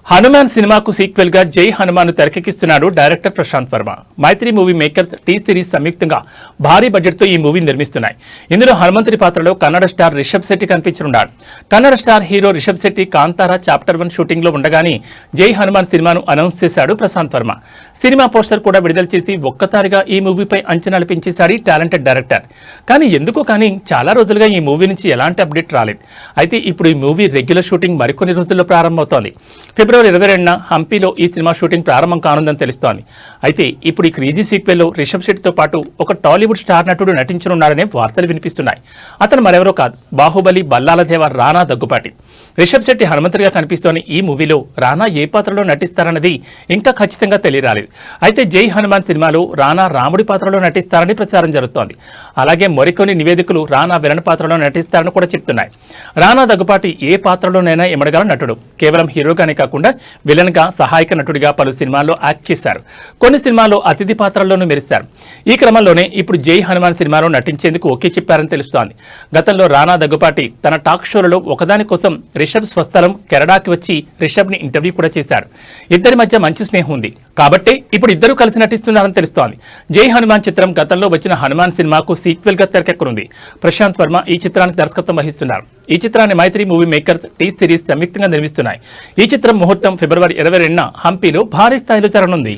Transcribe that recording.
హనుమాన్ సినిమాకు సీక్వెల్ గా జై హనుమాన్ తెరకెక్కిస్తున్నాడు డైరెక్టర్ ప్రశాంత్ వర్మ. మైత్రి మూవీ మేకర్స్ టీ సిరీస్ సంయుక్తంగా భారీ బడ్జెట్ తో ఈ మూవీ నిర్మిస్తున్నాయి. ఇందులో హనుమంతుడి పాత్రలో కన్నడ స్టార్ రిషబ్ శెట్టి కనిపించనున్నాడు. Kannada star hero Rishab Shetty Kantara chapter 1 shooting లో ఉండగానే జై హనుమాన్ సినిమాను అనౌన్స్ చేశాడు ప్రశాంత్ వర్మ. సినిమా పోస్టర్ కూడా విడుదల చేసి ఒక్కసారిగా ఈ మూవీపై అంచనాలు పెంచేశాడు టాలెంటెడ్ డైరెక్టర్. కానీ ఎందుకో కానీ చాలా రోజులుగా ఈ మూవీ నుంచి ఎలాంటి అప్డేట్ రాలేదు. అయితే ఇప్పుడు ఈ మూవీ రెగ్యులర్ షూటింగ్ మరికొన్ని రోజుల్లో ప్రారంభమవుతోంది. ఫిబ్రవరి 22న హంపీలో ఈ సినిమా షూటింగ్ ప్రారంభం కానుందని తెలుస్తోంది. అయితే ఇప్పుడు ఈ క్రేజీ సీక్వెల్లో రిషబ్ శెట్టితో పాటు ఒక టాలీవుడ్ స్టార్ నటుడు నటించనున్నారనే వార్తలు వినిపిస్తున్నాయి. అతను మరెవరో కాదు, బాహుబలి బల్లాలదేవ రానా దగ్గుపాటి. రిషబ్ శెట్టి హనుమంతుడిగా కనిపిస్తోన్న ఈ మూవీలో రానా ఏ పాత్రలో నటిస్తారన్నది ఇంకా ఖచ్చితంగా తెలియరాలేదు. అయితే జై హనుమాన్ సినిమాలో రానా రాముడి పాత్రలో నటిస్తారని ప్రచారం జరుగుతోంది. అలాగే మరికొన్ని నివేదికలు రానా విలన్ పాత్రలో నటిస్తారని కూడా చెప్తున్నాయి. రానా దగ్గుపాటి ఏ పాత్రలోనైనా ఇమడగల నటుడు. కేవలం హీరోగానే కాకుండా విలన్ గా, సహాయక నటుడిగా పలు సినిమాల్లో యాక్ట్ చేశారు. కొన్ని సినిమాల్లో అతిథి పాత్రల్లోనూ మెరిశారు. ఈ క్రమంలోనే ఇప్పుడు జై హనుమాన్ సినిమాలో నటించేందుకు ఓకే చెప్పారని తెలుస్తోంది. గతంలో రానా దగ్గుపాటి తన టాక్ షోలలో ఒకదాని కోసం రిషబ్ స్వస్థలం కెనడాకి వచ్చి రిషబ్ ని ఇంటర్వ్యూ కూడా చేశారు. ఇద్దరి మధ్య మంచి స్నేహం ఉంది కాబట్టి ఇప్పుడు ఇద్దరు కలిసి నటిస్తున్నారని తెలుస్తోంది. జై హనుమాన్ చిత్రం గతంలో వచ్చిన హనుమాన్ సినిమాకు సీక్వెల్ గా తెరకెక్కనుంది. ప్రశాంత్ వర్మ ఈ చిత్రానికి దర్శకత్వం వహిస్తున్నారు. ఈ చిత్రాన్ని మైత్రి మూవీ మేకర్స్ టీ సిరీస్ సంయుక్తంగా నిర్మిస్తున్నాయి. ఈ చిత్రం ముహూర్తం ఫిబ్రవరి 22న హంపీలో భారీ స్థాయిలో జరగనుంది.